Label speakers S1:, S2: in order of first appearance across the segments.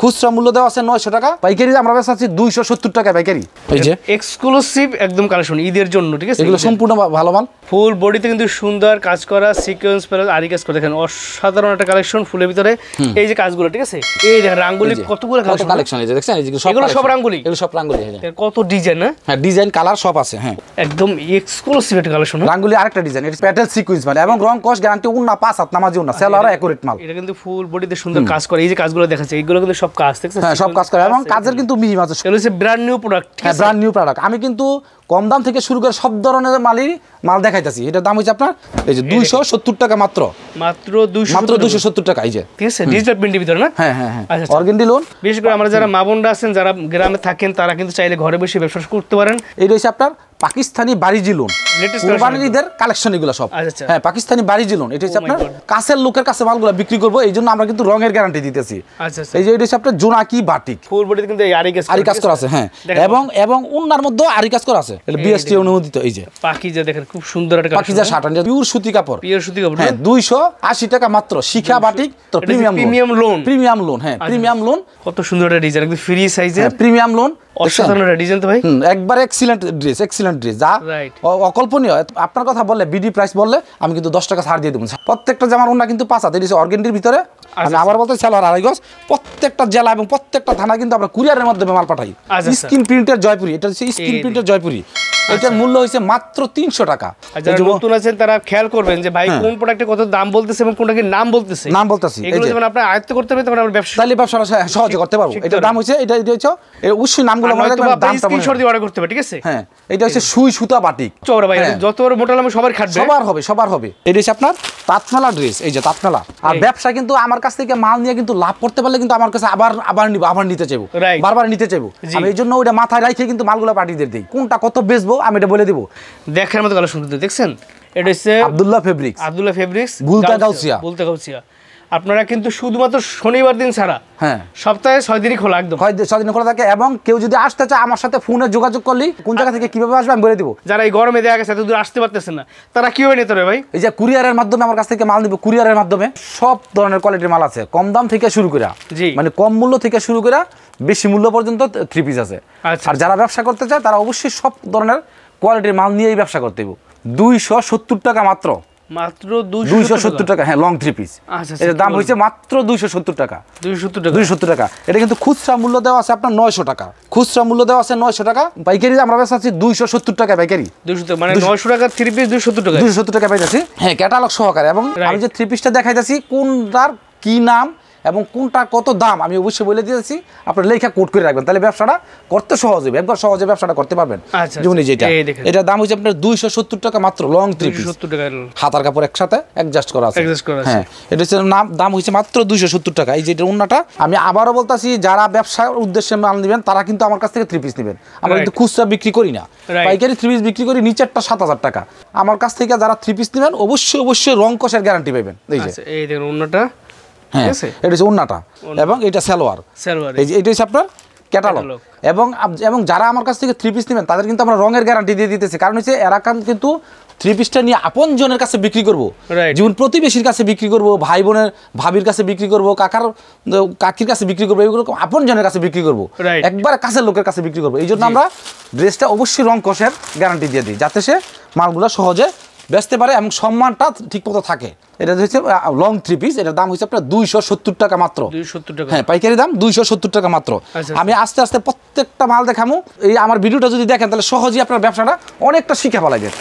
S1: খুচরা মূল্য দেওয়া আছে 900 টাকা, পাইকারি আমরা বেচাচ্ছি 270 টাকা পাইকারি। এই যে
S2: এক্সক্লুসিভ একদম কালেকশন ঈদের জন্য, ঠিক আছে?
S1: এগুলো সম্পূর্ণ ভালো মাল,
S2: ফুল বডিতে কিন্তু সুন্দর কাজ করা, সিকোয়েন্স প্লাস আরি কাজ করে, দেখেন অসাধারণ একটা কালেকশন ফুলের ভিতরে। এই যে কাজগুলো, ঠিক আছে? এই দেখেন রাঙ্গুলি কতগুলো
S1: কালেকশন, এই যে দেখছেন, এই যে
S2: এগুলো সব রাঙ্গুলি,
S1: এগুলো সব রাঙ্গুলি,
S2: কত ডিজাইন না?
S1: হ্যাঁ, ডিজাইন কালার সব আছে। হ্যাঁ,
S2: একদম এক্সক্লুসিভ একটা কালেকশন।
S1: রাঙ্গুলি আরেকটা ডিজাইন, এটা প্যাটেল সিকোয়েন্স মানে, এবং রং কস গ্যারান্টি, উন্না 5 হাত নামাজি উন্না, সেলার একুরেট মাল।
S2: এটা কিন্তু ফুল বডিতে সুন্দর কাজ করে, এই যে কাজগুলো দেখাচ্ছে এইগুলো কিন্তু সব কাজ, দেখছেন?
S1: হ্যাঁ, সব কাজ করে এবং কাজের কিন্তু মিহি আছে।
S2: এগুলো হচ্ছে ব্র্যান্ড নিউ প্রোডাক্ট।
S1: হ্যাঁ, ব্র্যান্ড নিউ প্রোডাক্ট। আমি কিন্তু কম দাম থেকে শুরু করে সব ধরনের মাল দেখাইতেছি। এটার দাম হচ্ছে আপনার এই যে 270 টাকা মাত্র,
S2: মাত্র
S1: 270 টাকা। এই যে
S2: ঠিক আছে, ডিজিটাল প্রিন্টের ভিতরে না?
S1: হ্যাঁ হ্যাঁ হ্যাঁ, অর্গেন্ডি লোন।
S2: বিশেষ করে আমরা যারা মা বোনরা আছেন, যারা গ্রামে থাকেন, তারা কিন্তু চাইলে ঘরে বসে ব্যবসা করতে পারেন।
S1: এইটা হচ্ছে আপনার পাকিস্তানি বাড়িজি লোন, কুরবানিদের কালেকশন এগুলো সব। হ্যাঁ, পাকিস্তানি বাড়িজি লোন। এটা হচ্ছে আপনার কাছের লোকের কাছে মালগুলো বিক্রি করবো, এই জন্য আমরা কিন্তু রঙের গ্যারান্টি দিতেছি। এই যে এটা হচ্ছে আপনার জোনাকি বাটিক,
S2: ফুল বডিতে কিন্তু
S1: আরি কাজ করা আছে। হ্যাঁ, এবং উন্নার মধ্যে আরি কাজ করা আছে, এটা বিএসটি অনুমোদিত। এই যে
S2: পাকিজা, দেখেন খুব সুন্দর একটা
S1: পাকিজা শার্ট, পিওর সুতি কাপড়,
S2: পিওর সুতি কাপড়।
S1: হ্যাঁ, 280 টাকা মাত্র। শিখা বাটিক তো প্রিমিয়াম লোন। হ্যাঁ, প্রিমিয়াম লোন।
S2: কত সুন্দর একটা ডিজাইন, একদম ফ্রি সাইজে
S1: প্রিমিয়াম লোন,
S2: অসাধারণ একটা ডিজাইন তো ভাই।
S1: একবার এক্সিলেন্ট ড্রেস যা অকল্পনীয়। আপনার কথা বললে, বিডি প্রাইস বললে আমি কিন্তু 10 টাকা ছাড় দিয়ে দেবো। প্রত্যেকটা জামার ওন্না কিন্তু 5 হাত, এটা অর্গেন্ডির ভিতরে। আমি আবার বলতে সালোয়ার আড়াই গজ। প্রত্যেকটা জেলা এবং প্রত্যেকটা থানা কিন্তু আমরা কুরিয়ারের মাধ্যমে মাল পাঠাই। স্ক্রিন প্রিন্টের জয়পুরি, এটা হচ্ছে স্ক্রিন প্রিন্টের জয়পুরি। এটার মূল্য হচ্ছে মাত্র 300 টাকা।
S2: যারা নতুন আছেন তারা খেয়াল করবেন যে ভাই কোন প্রোডাক্টে কত দাম বলতেছে এবং কোনটা কি নাম বলতেছে। এগুলো যখন আপনি আয়ত্ত করতে পারবেন, তখন আমরা ব্যবসা
S1: সহজে করতে পারবো। এটার দাম হচ্ছে, এটা হচ্ছে অবশ্যই নামগুলো মনে রাখবেন, দামটা
S2: স্ক্রিনশট দিয়ে অর্ডার করতে হবে, ঠিক আছে?
S1: হ্যাঁ, এটা হচ্ছে সুই সুতা বাটিক
S2: চওড়া ভাই, যত বড় মোটা লামে সবার খাটবে,
S1: সবার হবে। এটা হচ্ছে আপনার তাঁতমেলা ড্রেস, এই যে তাঁতমেলা। আর ব্যবসা কিন্তু আমার কাছ থেকে মাল নিয়ে কিন্তু লাভ করতে পারলে কিন্তু আমার কাছে আবার নিতে চাইবো, বারবার নিতে চাইবো। আমি এই জন্য ওইটা মাথায় রাখে কিন্তু মালগুলো পাঠিয়ে দিই, কোনটা কত বেচবো আমি এটা বলে দিব।
S2: দেখার মতো কালেকশন কিন্তু দেখছেন, এটা হচ্ছে
S1: আব্দুল্লাহ ফেব্রিক্স, বুলতা গাউসিয়া।
S2: আপনারা কিন্তু শুধুমাত্র শনিবার দিন ছাড়া, হ্যাঁ, সপ্তাহে 6 দিনই খোলা, একদম
S1: 6 দিন খোলা থাকে। এবং কেউ যদি আসতে চায় আমার সাথে ফোনে যোগাযোগ করলে কোন জায়গা থেকে কিভাবে আসবে আমি বলে দিব।
S2: যারা এই গরমে দেখা গেছে এত দূর আসতে পারতেছেন না, তারা কিভাবে নিতে পারে ভাই?
S1: এই যে কুরিয়ারের মাধ্যমে আমার কাছ থেকে মাল নিব, কুরিয়ারের মাধ্যমে সব ধরনের কোয়ালিটির মাল আছে, কম দাম থেকে শুরু করে, মানে কম মূল্য থেকে শুরু করে বেশি মূল্য পর্যন্ত 3 পিস আছে। আর যারা ব্যবসা করতে চায় তারা অবশ্যই সব ধরনের কোয়ালিটির মাল নিয়েই ব্যবসা করতে হবে। 270 টাকা মাত্র, 270 টাকা। হ্যাঁ, লং 3 পিস। এর দাম হচ্ছে মাত্র 270 টাকা। 270 টাকা। এটা কিন্তু খুচরা মূল্য দেওয়া আছে আপনার 900 টাকা। খুচরা মূল্য দেওয়া আছে 900 টাকা, পাইকারি আমরা বেচাচ্ছি 270 টাকা পাইকারি।
S2: 200 মানে 900 টাকা 3 পিস 270
S1: টাকা পাইতেছি। হ্যাঁ, ক্যাটালগ সহকারে। এবং আমি যে 3 পিসটা দেখাইতেছি কোনটার কি নাম এবং কোনটা কত দাম আমি অবশ্যই বলে দিয়েছি, আপনার লেখা কোড করে রাখবেন, তাহলে ব্যবসাটা করতে সহজ হবে, একবার সহজে ব্যবসাটা করতে পারবেন। যেমন যেটা, এটার দাম হচ্ছে আপনার 270 টাকা মাত্র, লং 3 পিস, 270 টাকা, হাতার কাপড় একসাথে অ্যাডজাস্ট করা আছে। হ্যাঁ, এটা হচ্ছে দাম হচ্ছে মাত্র 270 টাকা। এই যে এটা ওন্নাটা, আমি আবারও বলতাছি, যারা ব্যবসার উদ্দেশ্যে মাল নেবেন তারা কিন্তু আমার কাছ থেকে 3 পিস নেবেন। আমরা কিন্তু খুচরা বিক্রি করি না, পাইকারি 3 পিস বিক্রি করি, নিচেরটা 7000 টাকা। আমার কাছ থেকে যারা 3 পিস নেবেন অবশ্যই রং কষের গ্যারান্টি পাবেন। এই যে
S2: এই দেখুন ওন্নাটা,
S1: হ্যাঁ, এটা হচ্ছে ওন্নাটা এবং এটা সালোয়ার। এই যে এটা হচ্ছে আপনার ক্যাটালগ। এবং যারা আমার কাছ থেকে 3 পিস নেবেন তাদের কিন্তু আমরা রঙের গ্যারান্টি দিয়ে দিতেছি, কারণ হচ্ছে এরা কিন্তু 3 পিসটা নিয়ে আপন জনের কাছে বিক্রি করবো, যেমন প্রতিবেশীর কাছে বিক্রি করবো, ভাই বোনের ভাবির কাছে বিক্রি করবো, কাকির কাছে বিক্রি করবো, এগুলো আপন জনের কাছে বিক্রি করবো, একবার কাছের লোকের কাছে বিক্রি করবো। এই জন্য আমরা ড্রেসটা অবশ্যই রং কষের গ্যারান্টি দিয়ে দিই, যাতে সে মালগুলো সহজে বেচতে পারে এবং সম্মানটা ঠিক মতো থাকে। এটা হচ্ছে লং 3 পিস, এটার দাম হচ্ছে আপনার 270 টাকা মাত্র। 270 টাকা, হ্যাঁ, পাইকারি দাম 270 টাকা মাত্র। আমি আস্তে আস্তে প্রত্যেকটা মাল দেখামু। এই আমার ভিডিওটা যদি দেখেন তাহলে সহজেই আপনার ব্যবসাটা অনেকটা শিখে ফেলাইবেন।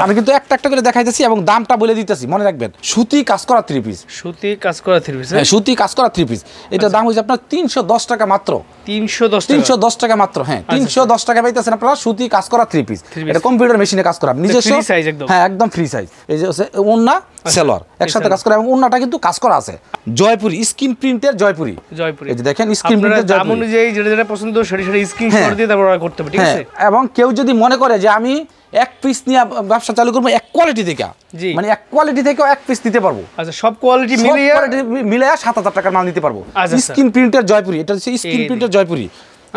S1: আমি কিন্তু একটা একটা করে দেখাইতেছি এবং দামটা বলে দিতেছি, মনে রাখবেন, সুতি কাজ করা 3 পিস,
S2: সুতি কাজ করা 3 পিস,
S1: হ্যাঁ, সুতি কাজ করা 3 পিস। এটার দাম হচ্ছে আপনার 310 টাকা মাত্র। 310 টাকা মাত্র, হ্যাঁ, 310 টাকা পাইতেছেন আপনারা সুতি কাজ করা 3 পিস। এটা কম্পিউটার মেশিনে কাজ করা, নিজস্ব, হ্যাঁ, একদম ফ্রি সাইজ। এই যে ওন্না সেলর একসাথে কাজ করা, এবং ওন্নাটা কিন্তু কাজ করা আছে জয়পুরি, স্ক্রিন প্রিন্টের জয়পুরি। এই যে দেখেন, স্ক্রিন প্রিন্টের জয়পুরি, অনুযায়ী যেটা পছন্দ সেটা স্ক্রিনশট দিয়ে তারপর অর্ডার করতে হবে, ঠিক আছে? এবং কেউ যদি মনে করে যে আমি 1 পিস নিয়ে ব্যবসা চালু করবো এক কোয়ালিটি থেকে, মানে এক কোয়ালিটি থেকেও 1 পিস নিতে পারবো। আচ্ছা, সব কোয়ালিটি মিলে 7000 টাকার মাল নিতে পারবো। স্ক্রিন প্রিন্টের জয়পুরি, এটা হচ্ছে স্ক্রিন প্রিন্টের জয়পুরি।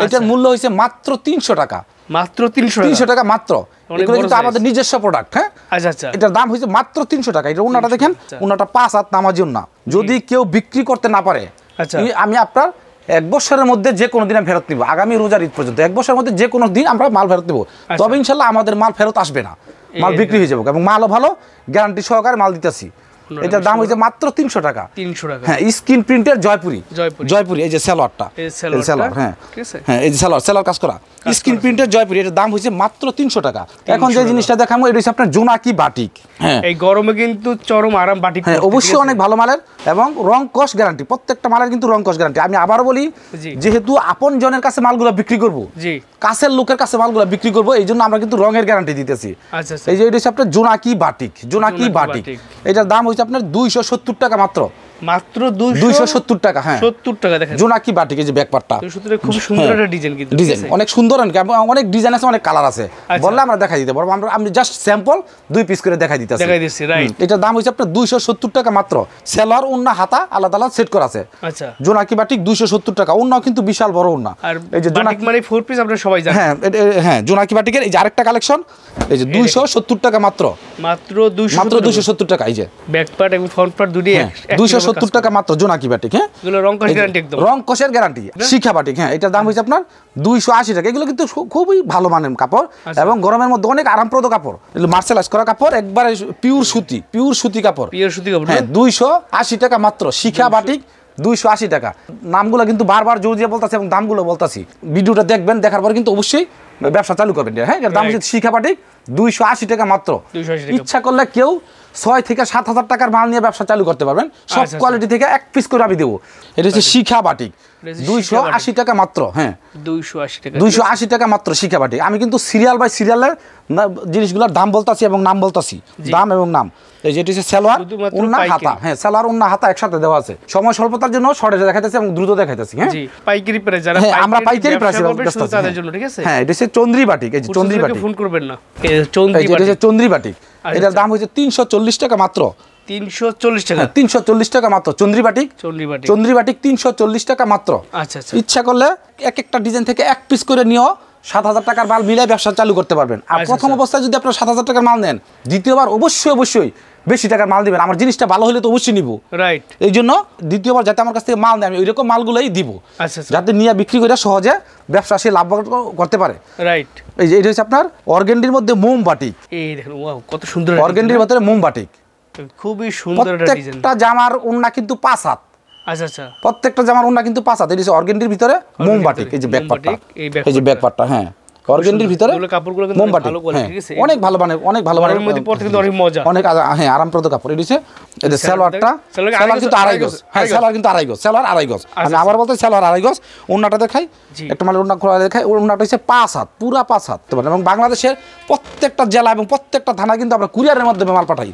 S1: এটার মূল্য হচ্ছে মাত্র 300 টাকা, মাত্র 300 টাকা মাত্র। এগুলো কিন্তু আমাদের নিজস্ব প্রোডাক্ট। হ্যাঁ, আচ্ছা, এটার দাম হচ্ছে মাত্র 300 টাকা। এটা ওন্নাটা দেখেন, ওন্নাটা 5 হাত নামাজি ওন্না। যদি কেউ বিক্রি করতে না পারে, আমি আপনার এক বছরের মধ্যে যে কোনো দিন আমি ফেরত নিব, আগামী রোজার ঈদ পর্যন্ত 1 বছরের মধ্যে যে কোনো দিন আমরা মাল ফেরত নিব। তবে ইনশাল্লাহ আমাদের মাল ফেরত আসবে না, মাল বিক্রি হয়ে যাবে এবং মালও ভালো, গ্যারান্টি সহকারে মাল দিতেছি। এটার দাম হয়েছে মাত্র 300 টাকা।
S2: 300 টাকা,
S1: হ্যাঁ, স্ক্রিন প্রিন্টের জয়পুরি, এই যে সালোয়ারটা, সালোয়ার, হ্যাঁ হ্যাঁ, এই যে সালোয়ার কাজ করা স্ক্রিন প্রিন্টের জয়পুরি, এটার দাম হয়েছে মাত্র 300 টাকা। এখন যে জিনিসটা দেখাবো এটা হচ্ছে আপনার জোনাকি বাটিক। হ্যাঁ,
S2: এই গরমে কিন্তু চরম আরাম বাটিক,
S1: হ্যাঁ অবশ্যই অনেক ভালো মালের এবং রং কস গ্যারান্টি, প্রত্যেকটা মালের কিন্তু রং কস গ্যারান্টি। আমি আবার বলি, যেহেতু আপন জনের কাছে মালগুলো বিক্রি করব, কাছের লোকের কাছে মালগুলো বিক্রি করব, এই জন্য আমরা কিন্তু রঙের গ্যারান্টি দিতেছি। এই যে এটা হচ্ছে আপনার জোনাকি বাটিক, এটার দাম হচ্ছে আপনার 270 টাকা মাত্র, মাত্র 270 টাকা। হ্যাঁ
S2: 70 টাকা দেখেন,
S1: জোনাকি বাটিক, এই যে ব্যাকপার্টটা
S2: খুব সুন্দর একটা ডিজাইন, কিন্তু
S1: ডিজাইন অনেক সুন্দর, অনেক ডিজাইন আছে, অনেক কালার আছে, বললে আমরা দেখাই দিতে পারবো। আমি জাস্ট স্যাম্পল 2 পিস করে দেখাই দিতেছি। এটার দাম হচ্ছে আপনার 270 টাকা মাত্র। সেলার ওন্না হাতা আলাদা আলাদা সেট করা আছে। আচ্ছা, জোনাকি বাটিক 270 টাকা, ওন্নাও কিন্তু বিশাল বড় ওন্না।
S2: এই যে বাটিক মানে 4 পিস আপনারা সবাই জানেন।
S1: হ্যাঁ হ্যাঁ, জোনাকি বাটিকের এই যে আরেকটা কালেকশন, এই যে 270 টাকা মাত্র, মাত্র 270 টাকা। এই যে ব্যাক পার্ট এবং ফ্রন্ট পার্ট দুটোই 270 টাকা মাত্র জোনাকি বাটিক। হ্যাঁ, এগুলো রং কস গ্যারান্টি, একদম রং কসের গ্যারান্টি। শিখা বাটিক, হ্যাঁ এটার দাম হচ্ছে আপনার 280 টাকা। এগুলো কিন্তু খুবই ভালো মানের কাপড় এবং গরমের মধ্যে অনেক আরামপ্রদ কাপড়, এগুলো মার্সেলাইজ করা কাপড়, একবারে পিওর সুতি কাপড়, হ্যাঁ 280 টাকা মাত্র। শিখা বাটিক 280 টাকা। নামগুলো কিন্তু বারবার জোর দিয়ে বলতাছি এবং দামগুলো বলতাছি, ভিডিওটা দেখবেন, দেখার পর কিন্তু অবশ্যই ব্যবসা চালু করবেন। হ্যাঁ, এর দাম হচ্ছে শিখা বাটিক 280 টাকা মাত্র। ইচ্ছা করলে কেউ 6 থেকে 7,000 টাকার মাল নিয়ে ব্যবসা চালু করতে পারবেন, সব কোয়ালিটি থেকে 1 পিস করে আমি দেবো। এটা হচ্ছে শিখা বাটিক 280 টাকা মাত্র। হ্যাঁ 280 টাকা মাত্র শিখা বাটিক। আমি কিন্তু সিরিয়াল বাই সিরিয়ালের জিনিসগুলোর দাম বলতাছি এবং নাম বলতাছি, দাম এবং নাম। এই যে এটা হচ্ছে সালোয়ার ওন্না হাতা, হ্যাঁ সালোয়ার ওন্না হাতা একসাথে দেওয়া আছে। সময় স্বল্পতার জন্য শর্টে দেখাইতেছি এবং দ্রুত দেখাইতেছি। হ্যাঁ,
S2: পাইকারি প্রাইস, যারা
S1: আমরা পাইকারি প্রাইসে
S2: তাদের জন্য, ঠিক আছে।
S1: হ্যাঁ, এটা হচ্ছে চন্দ্রি বাটিক, এই যে চন্দ্রি বাটিক,
S2: ফোন করবেন না, চন্দ্রি বাটিক,
S1: এটা হচ্ছে চন্দ্রি বাটিক। এটার দাম হচ্ছে 340 টাকা মাত্র।
S2: 340 টাকা,
S1: 340 টাকা মাত্র। চন্দ্রি বাটিক 340 টাকা মাত্র। আচ্ছা, ইচ্ছা করলে এক একটা ডিজাইন থেকে 1 পিস করে নিও, 7,000 টাকার মাল মিলে ব্যবসা চালু করতে পারবেন। আর প্রথম অবস্থায় যদি আপনারা 7,000 টাকার মাল নেন, দ্বিতীয়বার অবশ্যই বেশি টাকার মাল দিবেন। আমার জিনিসটা ভালো হলে তো অবশ্যই নিব, রাইট। এই জন্য দ্বিতীয়বার যাতে আমার কাছ থেকে মাল নেয়, আমি ওইরকম মালগুলোই দিব, যাতে নিয়ে বিক্রি করে সহজে ব্যবসা সে লাভ করতে পারে, রাইট। এই যে এটা হচ্ছে আপনার অর্গেন্ডির মধ্যে মোম বাটিক। এই দেখেন, ওয়াও কত সুন্দর, অর্গেন্ডির ভিতরে মোম বাটিক, খুবই সুন্দর একটা ডিজাইন। প্রত্যেকটা জামার ওন্না কিন্তু 5 হাত। আচ্ছা, প্রত্যেকটা জামার ওন্না কিন্তু 5 হাত। এটা হচ্ছে অর্গেন্ডির ভিতরে মোম বাটিক। এই যে ব্যাক পার্টটা, এই যে ব্যাক পার্টটা, হ্যাঁ অর্গেন্ডির ভিতরে কাপড়গুলো কিন্তু ভালো কোয়ালিটি, ঠিক আছে, অনেক ভালো মানে, অনেক ভালো মানে, এর মধ্যে পড়তে কিন্তু অনেক মজা, অনেক হ্যাঁ আরামপ্রদ কাপড়। এটা হচ্ছে এই যে সালোয়ারটা, সালোয়ার কিন্তু 2.5 গজ। হ্যাঁ, সালোয়ার কিন্তু 2.5 গজ, সালোয়ার 2.5 গজ। আমি আবার বলতে সালোয়ার 2.5 গজ। ওন্নাটা দেখাই, একটা মানে ওন্না খোলা দেখাই। ওন্নাটা হচ্ছে 5 হাত, পুরা 5 হাত। এবং বাংলাদেশের প্রত্যেকটা জেলা এবং প্রত্যেকটা থানা কিন্তু আমরা কুরিয়ারের মাধ্যমে মাল পাঠাই।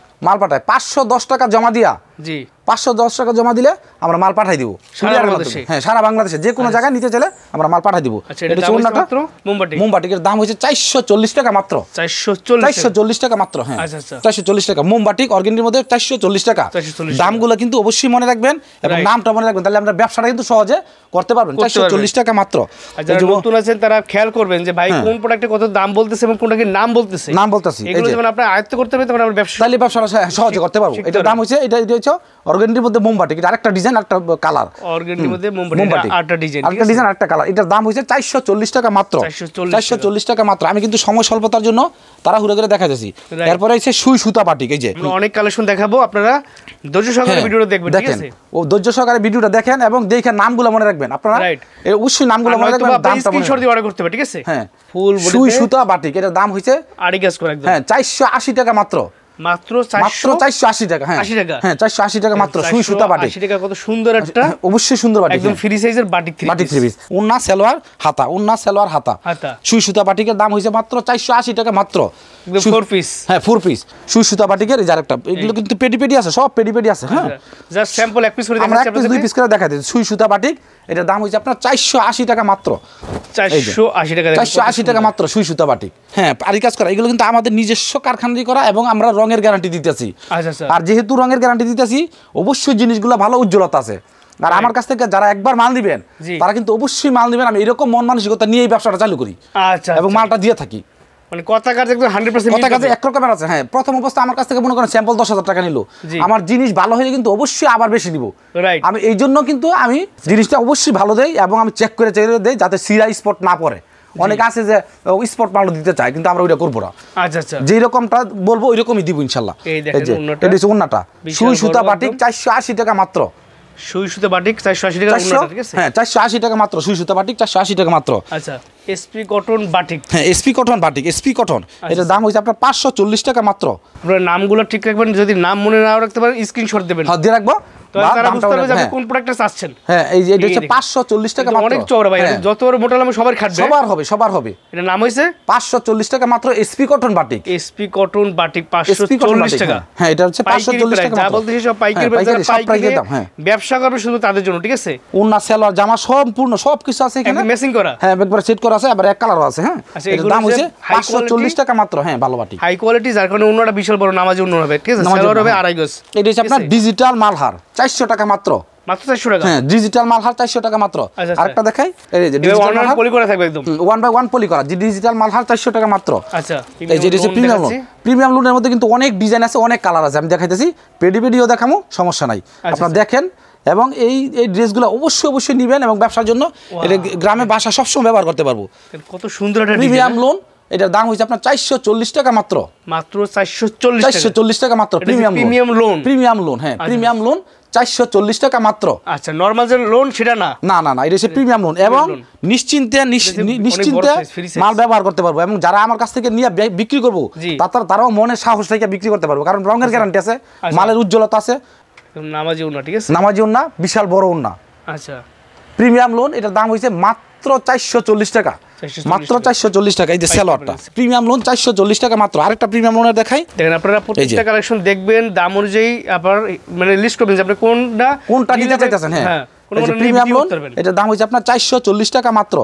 S1: 510 টাকা জমা দিয়া, জি 510 টাকা জমা দিলে আমরা মাল পাঠাই দিব কুরিয়ারের মাধ্যমে। হ্যাঁ, সারা বাংলাদেশে যে কোনো জায়গায় নিতে চাইলে আমরা মাল পাঠাই দিব। এটা হচ্ছে ওন্নাটা মোমবাটিকের দাম হচ্ছে 440 টাকা মাত্র। 440 টাকা মাত্র। হ্যাঁ, 440 টাকা মোমবাটিক অর্গেন্ডির মধ্যে 440 টাকা। দামগুলো কিন্তু অবশ্যই মনে রাখবেন এবং নামটা মনে রাখবেন, তাহলে আমরা ব্যবসাটা কিন্তু সহজে করতে পারবেন। 440 টাকা মাত্র।
S2: যারা নতুন আছেন তারা খেয়াল করবেন যে ভাই কোন প্রোডাক্টে কত দাম বলতেছে এবং কোনটা কি নাম বলতেছে, এগুলো যখন আপনি আয়ত্ত করতে পারবেন তখন আমরা ব্যবসাটা
S1: সহজে করতে পারবো। এটার দাম হচ্ছে, এটা হচ্ছে অর্গেন্ডির মধ্যে মোমবাটিক, এটা আরেকটা ডিজাইন, আরেকটা কালার। অর্গেন্ডির মধ্যে মোমবাটিক আরেকটা ডিজাইন, আরেকটা কালার। এটার দাম হচ্ছে 440 টাকা মাত্র। 440 টাকা মাত্র। আমি কিন্তু সময় স্বল্পতার জন্য তাড়াহুড়ো করে দেখাইতেছি। এরপরে হচ্ছে সুই সুতা বাটিক। এই যে
S2: অনেক কালেকশন দেখাবো, আপনারা ধৈর্য সহকারে ভিডিওটা দেখবেন, ঠিক আছে।
S1: ও ধৈর্য সহকারে ভিডিওটা দেখেন এবং দেখে নামগুলো মনে রাখবেন আপনারা, এই অবশ্যই নামগুলো মনে রাখবেন, দামটা স্ক্রিনশট দিয়ে অর্ডার করতে হবে, ঠিক আছে। হ্যাঁ, ফুল সুই সুতা বাটিক, এটার দাম হচ্ছে
S2: 2.5 গজ করে একদম।
S1: হ্যাঁ, 480 টাকা মাত্র। মাত্র 480 টাকা। হ্যাঁ, 80 টাকা। হ্যাঁ, 480 টাকা মাত্র। সুই সুতা বাটিক
S2: 80 টাকা। কত সুন্দর একটা,
S1: অবশ্যই সুন্দর বাটিক,
S2: একদম ফ্রি সাইজের বাটিক থ্রি পিস।
S1: ওন্না সালোয়ার হাতা, ওন্না সালোয়ার হাতা। সুই সুতা বাটিকের দাম হইছে মাত্র 480 টাকা মাত্র।
S2: 4 পিস। হ্যাঁ,
S1: 4 পিস সুই সুতা বাটিকের। এই আরেকটা, এগুলো কিন্তু পেডি আছে, সব পেডি আছে। হ্যাঁ,
S2: জাস্ট স্যাম্পল 1 পিস করে
S1: দেখাচ্ছি, আমরা 2 পিস করে দেখাই দিই। সুই সুতা বাটিক, এটার দাম হইছে আপনার 480 টাকা মাত্র। 480 টাকা। 480 টাকা মাত্র সুই সুতা বাটিক। হ্যাঁ, আরি কাজ করা। এগুলো কিন্তু আমাদের নিজস্ব কারখানায় করা এবং আমরা রঙের গ্যারান্টি দিতেছি। আর যেহেতু রঙের গ্যারান্টি দিতেছি, অবশ্যই জিনিসগুলো ভালো উজ্জ্বলতা আছে। আর আমার কাছ থেকে যারা একবার মাল দিবেন তারা কিন্তু অবশ্যই মাল দিবেন। আমি এরকম মন মানসিকতা নিয়ে এই ব্যবসাটা চালু করি এবং মালটা দিয়ে থাকি।
S2: মানে কথা কাজ একদম 100%
S1: কথা কাজে এক রকমের আছে। হ্যাঁ, প্রথম অবস্থা আমার কাছ থেকে মনে করেন স্যাম্পল 10,000 টাকা নিল, আমার জিনিস ভালো হলে কিন্তু অবশ্যই আবার বেশি দিব। আমি এই জন্য কিন্তু আমি জিনিসটা অবশ্যই ভালো দেই এবং আমি চেক করে দেই যাতে সিরা স্পট না পড়ে। অনেক আছে যে স্পট মাল দিতে চায়, কিন্তু আমরা ওইটা করবো না।
S2: আচ্ছা আচ্ছা,
S1: যেই রকমটা বলবো ওই রকমই দিব ইনশাল্লাহ।
S2: এই দেখেন
S1: এটা হচ্ছে ওন্নাটা, সুই সুতা বাটিক 480 টাকা মাত্র।
S2: সুই সুতা বাটিক 480 টাকা ওন্নাটা, ঠিক আছে?
S1: হ্যাঁ 480 টাকা মাত্র, সুই সুতা বাটিক 480 টাকা মাত্র।
S2: আচ্ছা, এসপি কটন বাটিক।
S1: হ্যাঁ SP cotton batik, SP cotton, এটার দাম হইছে আপনার 540 টাকা মাত্র।
S2: আপনারা নামগুলো ঠিক রাখবেন, যদি নাম মনে না রাখতে পারেন স্ক্রিনশট দেবেন।
S1: হ্যাঁ দিয়ে রাখবো,
S2: তারা বুঝতে পারবে যে আপনি কোন প্রোডাক্টটা চাচ্ছেন।
S1: হ্যাঁ এই যে এটা হচ্ছে 540 টাকা মাত্র,
S2: অনেক চওড়া ভাই, যত বড় মোটা লাম সবার খাটবে,
S1: সবার হবে।
S2: এটা নাম হইছে
S1: 540 টাকা মাত্র, SP cotton batik.
S2: SP cotton batik 540 টাকা।
S1: হ্যাঁ এটা হচ্ছে 540 টাকা মাত্র।
S2: যা বলতেছি সব পাইকারি দাম, হ্যাঁ ব্যবসা করবে শুধু তাদের জন্য, ঠিক আছে?
S1: ওন্না সালোয়ার জামা সম্পূর্ণ সবকিছু আছে এখানে,
S2: ম্যাচিং করা।
S1: হ্যাঁ একবার সেট করা আছে, আবার এক কালারও আছে। হ্যাঁ এর দাম হইছে 540 টাকা মাত্র। হ্যাঁ ভালো বাটিক,
S2: হাই কোয়ালিটি, যার কারণে অন্যটা বিশাল বড় নামাজি অন্য হবে, ঠিক আছে? সালোয়ার হবে 2.5 গজ।
S1: এটা হচ্ছে আপনার ডিজিটাল মালহার 400 টাকা মাত্র।
S2: মাত্র 400 টাকা?
S1: হ্যাঁ ডিজিটাল মালহার 400 টাকা মাত্র। আরেকটা দেখাই, এই যে ডিজিটাল মালহার
S2: পলি করা থাকবে একদম
S1: 1 বাই 1 পলি করা, যে ডিজিটাল মালহার 400 টাকা মাত্র।
S2: আচ্ছা,
S1: এই যে এটা প্রিমিয়াম লোন। প্রিমিয়াম লোনের মধ্যে কিন্তু অনেক ডিজাইন আছে, অনেক কালার আছে, আমি দেখাইতেছি, পেডিও দেখামু, সমস্যা নাই, আপনারা দেখেন। এবং এই ড্রেসগুলো অবশ্যই নেবেন এবং ব্যবসার জন্য, এটা গ্রামে বাসা সবসময় ব্যবহার করতে পারবো।
S2: কত সুন্দর একটা
S1: প্রিমিয়াম লোন, এটার দাম হইছে আপনার 440 টাকা মাত্র।
S2: মাত্র 440
S1: টাকা মাত্র।
S2: প্রিমিয়াম লোন,
S1: হ্যাঁ প্রিমিয়াম লোন 440 টাকা মাত্র।
S2: আচ্ছা, নরমাল যে লোন সেটা না,
S1: না এটা হচ্ছে প্রিমিয়াম লোন, এবং নিশ্চিন্তে মাল ব্যবহার করতে পারবো, এবং যারা আমার কাছ থেকে নিয়ে বিক্রি করবো তারাও মনে সাহস রেখে বিক্রি করতে পারবো, কারণ রঙের গ্যারান্টি আছে, মালের উজ্জ্বলতা আছে।
S2: নামাজি ওন্না, ঠিক আছে?
S1: নামাজি ওন্না, বিশাল বড় ওন্না।
S2: আচ্ছা,
S1: প্রিমিয়াম লোন, এটার দাম হইছে মাত্র 440 টাকা, মাত্র 440 টাকা। এই যে সেলরটা প্রিমিয়াম লোন 440 টাকা মাত্র। আরেকটা প্রিমিয়াম লোনের দেখাই,
S2: দেখেন আপনারা প্রত্যেকটা কালেকশন দেখবেন, দাম অনুযায়ী আপনার মানে লিস্ট করবেন যে আপনি কোনটা
S1: নিতে চাইতেছেন। হ্যাঁ প্রিমিয়াম লোন, এটার দাম হইছে আপনার 440 টাকা মাত্র।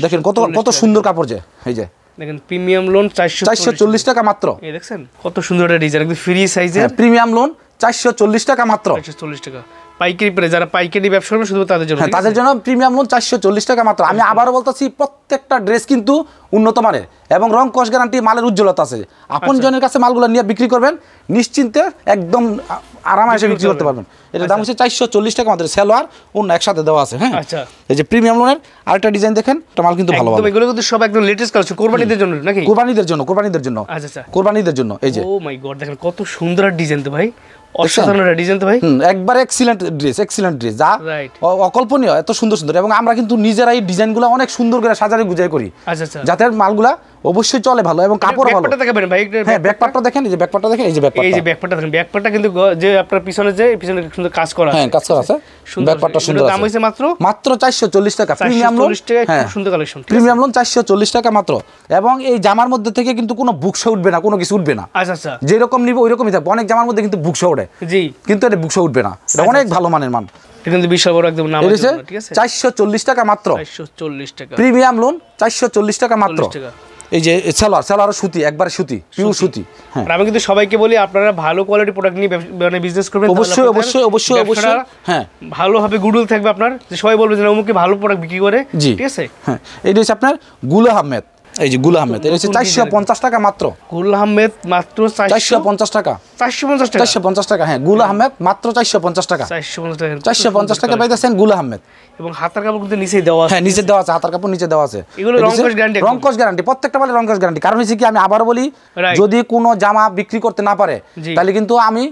S1: দেখেন কত সুন্দর কাপড়, যে এই যে
S2: দেখেন প্রিমিয়াম লোন
S1: 440 টাকা মাত্র।
S2: এই দেখছেন কত সুন্দর একটা ডিজাইন, একদম ফ্রি সাইজের
S1: প্রিমিয়াম লোন 440 টাকা মাত্র।
S2: 440 টাকা পাইকারি প্রাইস, যারা পাইকারি ব্যবসা করবে শুধু তাদের জন্য,
S1: হ্যাঁ তাদের জন্য প্রিমিয়াম লোন 440 টাকা মাত্র। আমি আবারও বলতেছি, প্রত্যেকটা ড্রেস কিন্তু উন্নত মানের এবং রং কস গ্যারান্টি, মালের উজ্জ্বলতা আছে। আপন জনের কাছে মালগুলো নিয়ে বিক্রি করবেন, নিশ্চিন্তে একদম আরামে এসে বিক্রি করতে পারবেন। এটার দাম হচ্ছে 440 টাকা মাত্র। সেলোয়ার অন্য একসাথে দেওয়া আছে। হ্যাঁ
S2: আচ্ছা,
S1: এই যে প্রিমিয়াম লোনের আরেকটা ডিজাইন দেখেন, এটা মাল কিন্তু ভালো ভালো,
S2: এগুলো কিন্তু সব একদম লেটেস্ট কালেকশন, কোরবানিদের জন্য নাকি?
S1: কোরবানিদের জন্য।
S2: আচ্ছা
S1: কোরবানিদের জন্য। এই যে
S2: ও মাই গড, দেখেন কত সুন্দর ডিজাইন তো ভাই, অসাধারণ ডিজাইন তো ভাই,
S1: একবার এক্সিলেন্ট ড্রেস, যা অকল্পনীয়, এত সুন্দর। এবং আমরা কিন্তু নিজেরাই ডিজাইনগুলো অনেক সুন্দর করে সাজারে গুজাই করি, যাতে মালগুলা অবশ্যই চলে ভালো এবং কাপড় ভালো। হ্যাঁ ব্যাকপার্টটা দেখেন, এই যে ব্যাকপার্টটা দেখেন, এই যে
S2: ব্যাকপার্টটা দেখেন, ব্যাকপার্টটা কিন্তু যে আপনার পিছনে সুন্দর কাজ করা আছে।
S1: হ্যাঁ কাজ করা আছে, ব্যাকপার্টটা সুন্দর।
S2: দাম হইছে মাত্র
S1: 440 টাকা। প্রিমিয়াম লোন,
S2: খুব সুন্দর কালেকশন,
S1: প্রিমিয়াম লোন 440 টাকা মাত্র। এবং এই জামার মধ্যে থেকে কিন্তু কোনো বুকশা উঠবে না, কোনো কিছু উঠবে না।
S2: আচ্ছা,
S1: যেরকম নিব ওইরকমই থাকবে। অনেক জামার মধ্যে কিন্তু বুকশা ওঠে,
S2: জি,
S1: কিন্তু এটা বুকশা উঠবে না, এটা অনেক ভালো মানের মান।
S2: কিন্তু বিশাল বড় একদম নাম আছে, ঠিক আছে?
S1: 440 টাকা মাত্র।
S2: 440 টাকা
S1: প্রিমিয়াম লোন 440 টাকা মাত্র। এই যে সেলোয়ার সুতি, একবারে সুতি, পিওর সুতি। হ্যাঁ
S2: আমি কিন্তু সবাইকে বলি, আপনারা ভালো কোয়ালিটি প্রোডাক্ট নিয়ে মানে বিজনেস করবেন,
S1: অবশ্যই। হ্যাঁ
S2: ভালো হবে, গুডউইল থাকবে আপনার, যে সবাই বলবে যে অমুকে ভালো প্রোডাক্ট বিক্রি করে, ঠিক আছে?
S1: হ্যাঁ এটা হচ্ছে আপনার গুল আহমেদ, এই যে গুল আহমেদ, এটা হচ্ছে 450 টাকা মাত্র।
S2: গুল আহমেদ মাত্র
S1: 450 টাকা। 450 টাকা। হ্যাঁ গুল আহমেদ মাত্র 450 টাকা। 450 টাকা পাইতেছেন গুল আহমেদ।
S2: এবং হাতার কাপড় কিন্তু নিচেই দেওয়া আছে।
S1: হ্যাঁ নিচে দেওয়া আছে, হাতার কাপড় নিচে দেওয়া আছে।
S2: এগুলো রং কস গ্যারান্টি,
S1: প্রত্যেকটা মালে রং কস গ্যারান্টি। কারণ হচ্ছে কি, আমি আবারও বলি, যদি কোনো জামা বিক্রি করতে না পারে, তাহলে কিন্তু আমি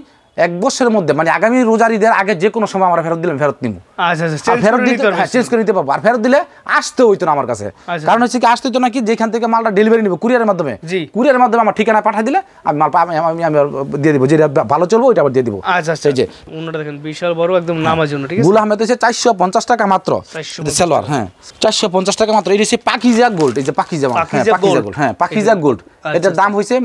S1: 1 বছরের মধ্যে, মানে আগামী রোজার ঈদের আগে যে কোনো সময় আমরা ফেরত দিলাম, ফেরত নিব। চেঞ্জ করে নিতে পারবো। আর ফেরত দিলে আসতে হইতো না আমার কাছে। কারণ হচ্ছে কি, আসতে হইতো না কি, যেখান থেকে মালটা ডেলিভারি নিব কুরিয়ারের মাধ্যমে, আমার ঠিকানা পাঠিয়ে দিলে আমি মাল আমি দিয়ে দিব, যেটা ভালো চলবো ওইটা আবার দিয়ে দিব।
S2: আচ্ছা, এই যে অন্যটা দেখেন বিশাল বড় একদম নামার জন্য, ঠিক আছে?
S1: গুল আহমেদ হচ্ছে 450 টাকা মাত্র। সেলোয়ার, হ্যাঁ 450 টাকা মাত্র। এটা হচ্ছে পাকিজা গোল্ড, এই যে পাকিজা গোল্ড। হ্যাঁ পাকিজা গোল্ড, এটার দাম হইছে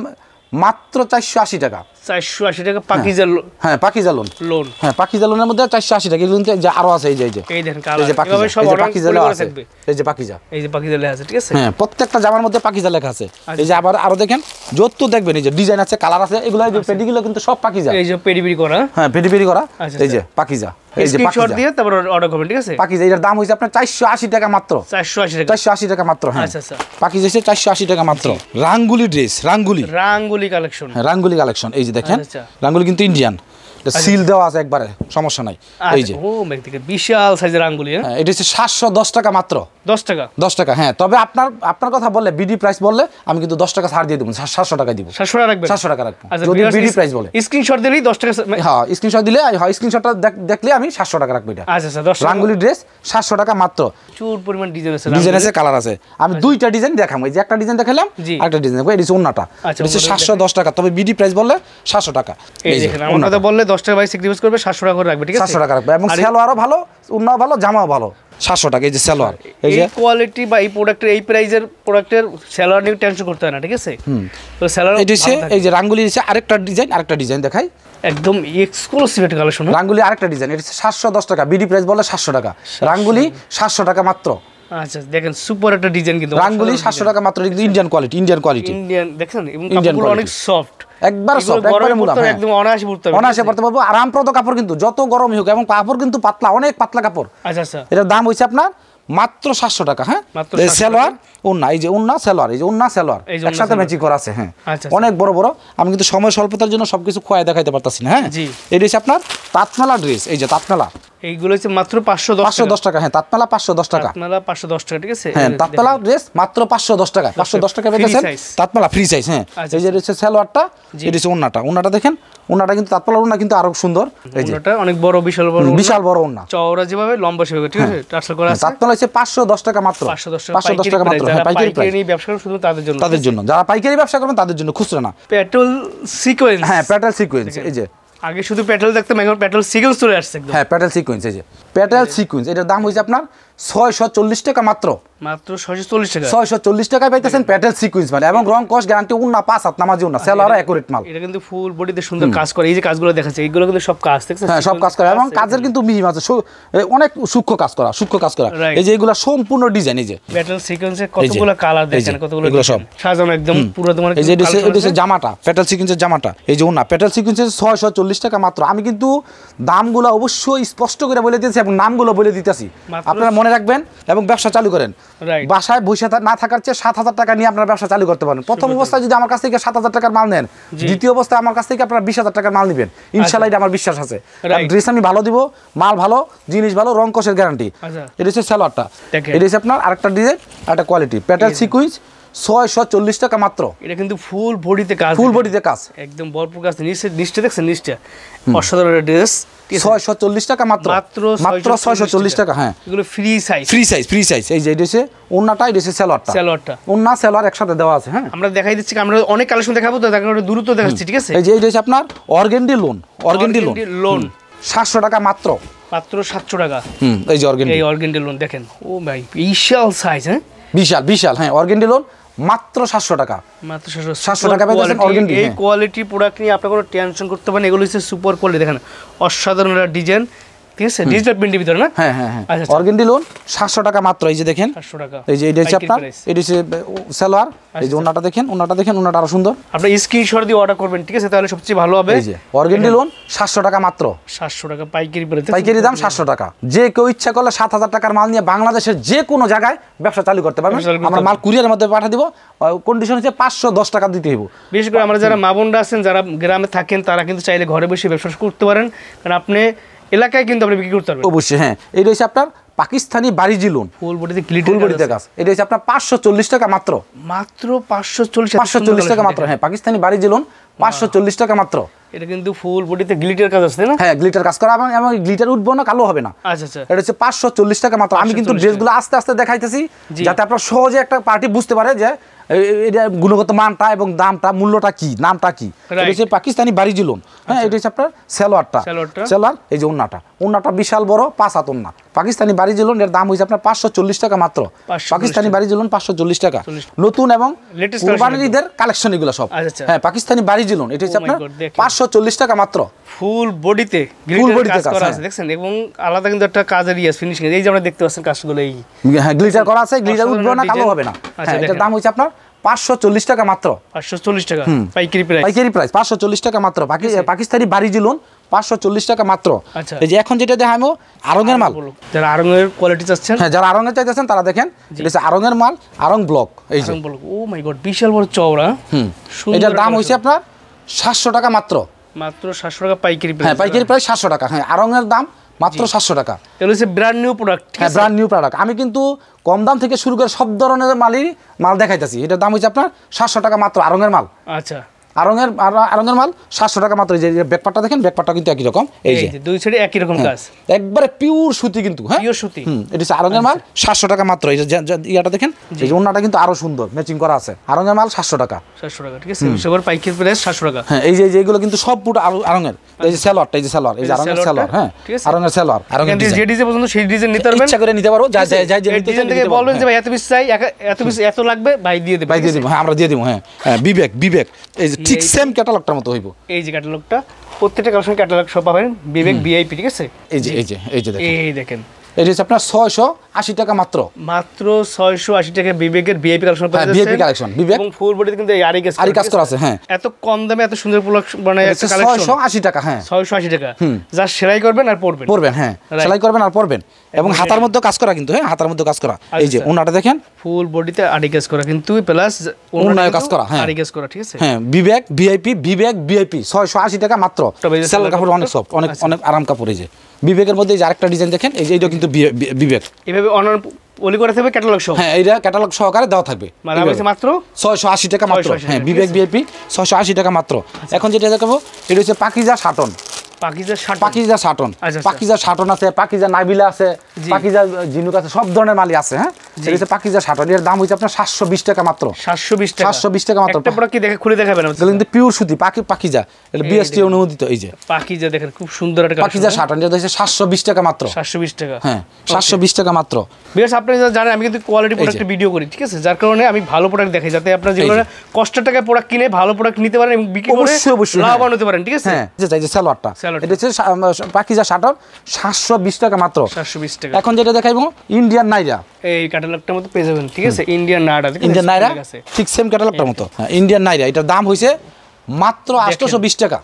S1: মাত্র 480 টাকা।
S2: 480 টাকা পাকিজা।
S1: হ্যাঁ পাকিজা লোন। হ্যাঁ পাকিজা লোনের মধ্যে 480 টাকা। এগুলো কিন্তু আরো আছে, এই যে
S2: এই দেখেন কালার, এভাবে সব
S1: পাকিজা লেখা আছে, এই যে পাকিজা,
S2: এই যে পাকিজা লেখা আছে, ঠিক আছে?
S1: হ্যাঁ প্রত্যেকটা জামার মধ্যে পাকিজা লেখা আছে। এই যে আবার আরো দেখেন যত দেখবেন এই যে ডিজাইন আছে, কালার আছে, এগুলো এই যে পেডিগুলো কিন্তু সব পাকিজা,
S2: এই যে পেডিবিরি করা।
S1: হ্যাঁ পেডিবিরি করা, এই যে পাকিজা, এই যে
S2: স্ক্রিনশট দিয়ে তারপর অর্ডার করবেন, ঠিক আছে?
S1: পাকিজা এটার দাম হইছে আপনার 480 টাকা মাত্র।
S2: 480 টাকা,
S1: 480 টাকা মাত্র। হ্যাঁ
S2: আচ্ছা আচ্ছা,
S1: পাকিজা হচ্ছে 480 টাকা মাত্র। রাঙ্গুলি ড্রেস, রাঙ্গুলি
S2: কালেকশন,
S1: হ্যাঁ রাঙ্গুলি কালেকশন। এই যে দেখেন রাঙ্গুলি কিন্তু ইন্ডিয়ান, সিল দেওয়া আছে একবারে, সমস্যা নাই। এই যে
S2: ও দেখতে বিশাল সাইজের আঙ্গুলি।
S1: হ্যাঁ এটা হচ্ছে 710 টাকা মাত্র।
S2: 10 টাকা।
S1: হ্যাঁ তবে আপনার কথা বললে, বিডি প্রাইস বললে আমি কিন্তু 10 টাকা ছাড় দিয়ে দেব, 700 টাকা দিব।
S2: 700 টাকা রাখবেন?
S1: 700 টাকা রাখবো যদি বিডি প্রাইস বলে।
S2: স্ক্রিনশট দিলেই 10 টাকা।
S1: হ্যাঁ স্ক্রিনশট দিলে, হ্যাঁ স্ক্রিনশটটা দেখলে আমি 700 টাকা রাখবো এটা।
S2: আচ্ছা আচ্ছা, 10
S1: রাঙ্গুলি ড্রেস 700 টাকা মাত্র।
S2: প্রচুর পরিমাণ ডিজাইন আছে,
S1: কালার আছে। আমি দুইটা ডিজাইন দেখাবো, এই যে একটা ডিজাইন দেখালাম, আরেকটা ডিজাইন দেখাবো। এটা হচ্ছে ওন্নাটা, এটা হচ্ছে 710 টাকা, তবে বিডি প্রাইস বললে 700 টাকা।
S2: এই দেখেন আমার কথা বললে 10 টাকা ভাই স্যাক্রিফাইস করবে, 700 টাকা করে রাখবে, ঠিক আছে?
S1: 700 টাকা রাখবে। এবং সালোয়ারও ভালো, ওন্নাও ভালো, জামাও ভালো। 700 টাকা এই যে সালোয়ার।
S2: এই যে কোয়ালিটি বা এই প্রোডাক্টের, এই প্রাইজের প্রোডাক্টের সালোয়ার নিয়ে টেনশন করতে হয় না, ঠিক আছে? তো সালোয়ার
S1: এটা হচ্ছে এই যে রাঙ্গুলি হচ্ছে আরেকটা ডিজাইন দেখাই,
S2: একদম এক্সক্লুসিভ একটা কালেকশন।
S1: রাঙ্গুলি আরেকটা ডিজাইন, এটা হচ্ছে 710 টাকা, বিডি প্রাইস বলে 700 টাকা। রাঙ্গুলি 700 টাকা মাত্র।
S2: আচ্ছা দেখেন সুপার একটা ডিজাইন, কিন্তু
S1: রাঙ্গুলি 700 টাকা মাত্র। ইন্ডিয়ান কোয়ালিটি, ইন্ডিয়ান দেখেন,
S2: এবং কাপড়গুলো অনেক সফট,
S1: একবার সফট, একবারে মুলায়ম,
S2: একদম অনায়াসে পড়তে
S1: পারবো। আরামপ্রদ কাপড় কিন্তু, যত গরমই হোক, এবং কাপড় কিন্তু পাতলা, অনেক পাতলা কাপড়।
S2: আচ্ছা আচ্ছা,
S1: এটার দাম হইছে আপনার মাত্র 700 টাকা। হ্যাঁ সালোয়ার ওন্না, এই যে ওন্না সালোয়ার, এই যে ওন্না সালোয়ার একসাথে ম্যাচিং করা আছে। হ্যাঁ অনেক বড় বড়। আমি কিন্তু সময় স্বল্পতার জন্য সবকিছু খোয়াই দেখাইতে পারতাছি না। হ্যাঁ এটা হচ্ছে আপনার তাঁতমেলা ড্রেস, এই যে তাঁতমেলা,
S2: এইগুলো হচ্ছে মাত্র 510
S1: টাকা। হ্যাঁ তাঁতমেলা 510 টাকা,
S2: তাঁতমেলা 510 টাকা, ঠিক আছে?
S1: হ্যাঁ তাঁতমেলা ড্রেস মাত্র 510 টাকা। 510 টাকা পেয়েছেন তাঁতমেলা ফ্রি সাইজ। হ্যাঁ এই যে হচ্ছে সালোয়ারটা, এটা হচ্ছে ওন্নাটা দেখেন, ওন্নাটা কিন্তু তাঁতমেলা ওন্না কিন্তু আরো সুন্দর। এই যে
S2: ওন্নাটা অনেক বড়, বিশাল বড় ওন্না, চওড়া যেভাবে লম্বা সেভাবে, ঠিক আছে? টার্সেল করা আছে।
S1: তাঁতমেলা হচ্ছে 510 টাকা মাত্র। 510 টাকা মাত্র। হ্যাঁ পাইকারি প্রাইস।
S2: ব্যবসা করেন শুধু তাদের জন্য,
S1: যারা পাইকারি ব্যবসা করবেন তাদের জন্য, খুচরা না।
S2: পেট্রোল সিকোয়েন্স,
S1: হ্যাঁ পেট্রোল সিকোয়েন্স, এই যে
S2: আগে শুধু পেট্রোল দেখতাম, এখন পেট্রোল সিকোয়েন্স চলে আসছে একদম।
S1: হ্যাঁ পেট্রোল সিকোয়েন্স, এই যে পেট্রোল সিকোয়েন্স, এটার দাম হইছে আপনার 640 টাকা মাত্র।
S2: 640 টাকা।
S1: 640 টাকায় পাইতেছেন পেট্রোল সিকোয়েন্স মানে, এবং রং কস গ্যারান্টি, উন্না 5 হাত নামাজি উন্না, সেলার একুরেট মাল।
S2: এটা কিন্তু ফুল বডিতে সুন্দর কাজ করে, এই যে কাজগুলো দেখাচ্ছে, এইগুলো কিন্তু সব কাজ, দেখছেন?
S1: হ্যাঁ সব কাজ করে, এবং কাজের কিন্তু মিহিম আছে, অনেক সূক্ষ্ম কাজ করা। এই যে এগুলো সম্পূর্ণ ডিজাইন, এই যে
S2: পেট্রোল সিকোয়েন্সের কতগুলো কালার দেখেন, কতগুলো
S1: এগুলো সব
S2: সাজানো একদম পুরো। তোমার
S1: এই যে এটা জামাটা, পেট্রোল সিকোয়েন্সের জামাটা, এই যে উন্না পেট্রোল সিকোয়েন্সের 640 টাকা মাত্র। আমি কিন্তু দামগুলো অবশ্যই স্পষ্ট করে বলে দিতেছি, এবং নামগুলো বলে দিতেছি, আপনারা মনে রাখবেন এবং ব্যবসা চালু করেন। বাসায় বসে না থাকার চেয়ে 7000 টাকা নিয়ে আপনারা ব্যবসা চালু করতে পারেন। প্রথম অবস্থায় যদি আমার কাছ থেকে 7000 টাকার মাল নেন, দ্বিতীয় অবস্থায় আমার কাছ থেকে আপনারা 20000 টাকার মাল নেবেন, ইনশাআল্লাহ এটা আমার বিশ্বাস আছে। ড্রেস আমি ভালো দিব, মাল ভালো, জিনিস ভালো, রং কষের গ্যারান্টি। এটা হচ্ছে সালোয়ারটা, এটা হচ্ছে আপনার আরেকটা ডিজাইন, আরেকটা কোয়ালিটি, পেট্রোল সিকোয়েন্স 640 টাকা মাত্র।
S2: এটা কিন্তু ফুল বডিতে কাজ, একদম ভরপুর কাজ। নিচে দেখছেন, নিচটা অসাধারণ ড্রেস,
S1: 640 টাকা মাত্র, মাত্র 640 টাকা। হ্যাঁ
S2: এগুলো ফ্রি সাইজ।
S1: এই যে এটা হচ্ছে ওন্নাটা, এটা হচ্ছে সালোয়ারটা, ওন্না সালোয়ার একসাথে দেওয়া আছে। হ্যাঁ
S2: আমরা দেখাই দিচ্ছি, আমরা অনেক কালেকশন দেখাবো, তো তার দ্রুত দেখাচ্ছি, ঠিক আছে?
S1: এই যে এটা হচ্ছে আপনার অর্গেন্ডি লোন 700 টাকা মাত্র, 700 টাকা। এই যে
S2: অর্গেন্ডি লোন দেখেন, ও ভাই বিশাল সাইজ। হ্যাঁ বিশাল।
S1: হ্যাঁ অর্গেন্ডি লোন মাত্র 700 টাকা,
S2: মাত্র 700 টাকা
S1: পেয়েছেন অর্গেন্ডি।
S2: এই কোয়ালিটি প্রোডাক্ট নিয়ে আপনারা কোনো টেনশন করতে পারেন, এগুলো হচ্ছে সুপার কোয়ালিটি। দেখেন অসাধারণ একটা ডিজাইন, ঠিক আছে? ডিজিটাল প্রিন্টের ভিতরে না?
S1: হ্যাঁ অর্গেন্ডি লোন 700 টাকা মাত্র। এই যে দেখেন
S2: 700 টাকা।
S1: এই যে এটা হচ্ছে আপনার, এটা হচ্ছে সালোয়ার, এই যে ওন্নাটা দেখেন, ওন্নাটা আরো সুন্দর।
S2: আপনি স্ক্রিনশট দিয়ে অর্ডার করবেন, ঠিক আছে? তাহলে সবচেয়ে ভালো হবে।
S1: এই যে অর্গেন্ডি লোন 700 টাকা মাত্র,
S2: 700 টাকা পাইকারি
S1: দাম 700 টাকা। যে কেউ ইচ্ছা করলে 7000 টাকার মাল নিয়ে বাংলাদেশের যে কোনো জায়গায় ব্যবসা চালু করতে পারবেন। আমরা মাল কুরিয়ারের মধ্যে পাঠিয়ে দিব, কন্ডিশন হচ্ছে 510 টাকা দিতে হবে।
S2: বিশেষ করে আমরা যারা মা বোনরা আছেন, যারা গ্রামে থাকেন, তারা কিন্তু চাইলে ঘরে বসে ব্যবসা করতে পারেন, কারণ আপনি এলাকায় কিন্তু আপনি বিক্রি করতে পারবেন
S1: অবশ্যই। হ্যাঁ এটা হচ্ছে আপনার পাকিস্তানি বাড়িজি লোন,
S2: ফুল বডিতে
S1: কাজ। এটা হচ্ছে আপনার 540 টাকা মাত্র, 540 টাকা মাত্র। হ্যাঁ পাকিস্তানি বাড়িজি লোন 540 টাকা মাত্র।
S2: এটা কিন্তু ফুল বডিতে গ্লিটার কাজ আছে না?
S1: হ্যাঁ গ্লিটার কাজ করা, এবং গ্লিটার উঠবো না, কালো হবে না।
S2: আচ্ছা
S1: এটা হচ্ছে 540 টাকা মাত্র। আমি কিন্তু ড্রেসগুলো আস্তে আস্তে দেখাইতেছি, যাতে আপনারা সহজে একটা পার্টি বুঝতে পারে যে এটা গুণগত মানটা এবং দামটা, মূল্যটা কি, নামটা কি। এটা হচ্ছে পাকিস্তানি বাড়িজি লোন। হ্যাঁ এটা হচ্ছে আপনার সালোয়ার, এই যে ওন্নাটা ওন্নাটা বিশাল বড় 5 হাত ওন্না। পাকিস্তানি বাড়ি ঝুলন এর দাম হইছে আপনার 540 টাকা মাত্র। পাকিস্তানি বাড়ি ঝুলন 540 টাকা, নতুন এবং কুরবানির ঈদের কালেকশন এগুলো সব। হ্যাঁ, পাকিস্তানি বাড়ি ঝুলন এটা হচ্ছে আপনার 540 টাকা মাত্র।
S2: ফুল বডিতে গ্লিটার কাজ করা আছে দেখছেন, এবং আলাদা কিন্তু একটা কাজের ফিনিশিং, এই যে আমরা দেখতে পাচ্ছেন কাজগুলো, এই
S1: হ্যাঁ গ্লিটার করা আছে, গ্লিটার উঠবে না, কালো হবে না। হ্যাঁ, এটার দাম হইছে আপনার 540 টাকা মাত্র।
S2: 540 টাকা পাইকারি প্রাইস,
S1: পাইকারি প্রাইস 540 টাকা মাত্র। পাকিস্তানি বাড়ি ঝুলন 540 টাকা মাত্র। এই যে এখন যেটা দেখামো আরঙের মাল,
S2: যারা আরঙের কোয়ালিটি চাচ্ছেন,
S1: হ্যাঁ যারা আরঙের চাইতেছেন তারা দেখেন, এটা হচ্ছে আরঙের মাল, আরং ব্লক। এই যে
S2: ও মাই গড, বিশাল বড় চওড়া।
S1: এটার দাম হইছে আপনার 700 টাকা মাত্র।
S2: মাত্র 700 টাকা পাইকারি প্রাইস।
S1: হ্যাঁ, পাইকারি প্রাইস 700 টাকা। হ্যাঁ, আরঙের দাম মাত্র 700 টাকা।
S2: এগুলো হচ্ছে ব্র্যান্ড নিউ প্রোডাক্ট।
S1: হ্যাঁ, ব্র্যান্ড নিউ প্রোডাক্ট। আমি কিন্তু কম দাম থেকে শুরু করে সব ধরনের মাল দেখাইতেছি। এটার দাম হচ্ছে আপনার 700 টাকা মাত্র আরঙের মাল।
S2: আচ্ছা,
S1: আরঙের মাল 700 টাকা মাত্র। এই যে ব্যাকপাটটা দেখেন, ব্যাকপাটটা কিন্তু একই রকম। এই যে
S2: দুই সাইডে একই রকম কাজ,
S1: একবারে পিওর সুতি কিন্তু। হ্যাঁ,
S2: পিওর সুতি।
S1: এটা হচ্ছে আরঙের মাল 700 টাকা মাত্র। এই যে ইয়াটা দেখেন, এই যে ওন্নাটা কিন্তু আরো সুন্দর ম্যাচিং করা আছে। আরঙের মাল 700 টাকা।
S2: 700 টাকা, ঠিক আছে। সবার পাইকারি প্রাইস 700 টাকা।
S1: হ্যাঁ, এই যে এগুলো কিন্তু সব পুরো আরঙের। এই যে সালোয়ারটা, এই যে সালোয়ার, এই যে আরঙের সালোয়ার। হ্যাঁ, আরঙের সালোয়ার, আরঙের
S2: যে ডিজাইন পছন্দ সেই ডিজাইন নিতে পারবেন,
S1: ইচ্ছা করে নিতে পারো। যা
S2: ডিজাইন থেকে বলবেন যে ভাই এত পিস চাই, এত পিস এত লাগবে, ভাই দিয়ে দেব,
S1: ভাই দিয়ে দেব। হ্যাঁ, আমরা দিয়ে দেব। হ্যাঁ, বিবেক এই যে ঠিক সেম ক্যাটালগটার মতো হইব।
S2: এই যে ক্যাটালগটা, প্রত্যেকটা কালেকশন ক্যাটালগ সব পাবেন বিবেক ভিআইপি, ঠিক আছে।
S1: এই যে
S2: দেখেন,
S1: এটা হচ্ছে আপনার 680 টাকা মাত্র।
S2: মাত্র 680 টাকা বিবেকের ভিআইপি কালেকশন পাচ্ছেন।
S1: ভিআইপি কালেকশন বিবেক,
S2: এবং ফুল বডিতে কিন্তু আরি কাজ করা আছে।
S1: হ্যাঁ,
S2: এত কম দামে এত সুন্দর প্রোডাক্ট বানায় একটা কালেকশন।
S1: 680 টাকা। হ্যাঁ,
S2: 680 টাকা। যা সেলাই করবেন আর পরবেন।
S1: হ্যাঁ, সেলাই করবেন আর পরবেন। এবং হাতার মধ্যে কাজ করা কিন্তু। হ্যাঁ, হাতার মধ্যে কাজ করা। এই যে ওনাটা দেখেন,
S2: ফুল বডিতে আরি কাজ করা কিন্তু, প্লাস
S1: ওনায় কাজ করা। হ্যাঁ,
S2: আরি কাজ করা, ঠিক আছে।
S1: হ্যাঁ, বিবেক ভিআইপি 680 টাকা মাত্র। সেলার কাপড় অনেক সফট, অনেক আরাম কাপড়। এই যে বিবেকের মধ্যে এই যে আরেকটা ডিজাইন দেখেন, এই যে এইটা কিন্তু বিবেক।
S2: এভাবে অনলাইন ওলি করে থাকবে ক্যাটালগ সহ।
S1: হ্যাঁ, এইটা ক্যাটালগ সহকারে দেওয়া থাকবে।
S2: মানে মাত্র
S1: 680 টাকা মাত্র। হ্যাঁ, বিবেক ভিআইপি 680 টাকা মাত্র। এখন যেটা দেখাবো, এটা হচ্ছে পাকিজা শাটন। পাকিজা শাটন আছে, পাকিজা নাবিলা আছে, পাকিজা ঝিনুক আছে, সব ধরনের মালই আছে। হ্যাঁ, এটা হচ্ছে পাকিজা শাটন। এর দাম হচ্ছে আপনার 720 টাকা মাত্র।
S2: 720 টাকা মাত্র। একটা প্রোডাক্ট কি দেখে খুলে দেখাবেন?
S1: কিন্তু পিওর সুতি পাকিজা, এটা বিএসটি অনুমোদিত। এই যে
S2: পাকিজা দেখেন, খুব সুন্দর একটা
S1: পাকিজা শাটন। এটা হচ্ছে 720 টাকা মাত্র।
S2: 720 টাকা।
S1: হ্যাঁ, 720 টাকা মাত্র।
S2: বিকজ আপনি জানেন আমি কিন্তু কোয়ালিটি প্রোডাক্টের ভিডিও করি, ঠিক আছে। যার কারণে আমি ভালো প্রোডাক্ট দেখাই, যাতে আপনারা যেগুলো কষ্টের টাকায় প্রোডাক্ট কিনে ভালো প্রোডাক্ট নিতে পারেন এবং বিক্রি করে লাভবান হতে পারেন, ঠিক আছে।
S1: হ্যাঁ, যে সালোয়ারটা, এটা হচ্ছে পাকিজা শাটন 720 টাকা মাত্র।
S2: 720 টাকা।
S1: এখন যেটা দেখাইবো ইন্ডিয়ান নাইরা,
S2: এই ক্যাটালগটার মতো পেয়ে যাবেন, ঠিক আছে। ইন্ডিয়ান নাইরা
S1: ঠিক সেম ক্যাটালগটার মতো। হ্যাঁ, ইন্ডিয়ান নাইরা, এটার দাম হইছে মাত্র 820 টাকা।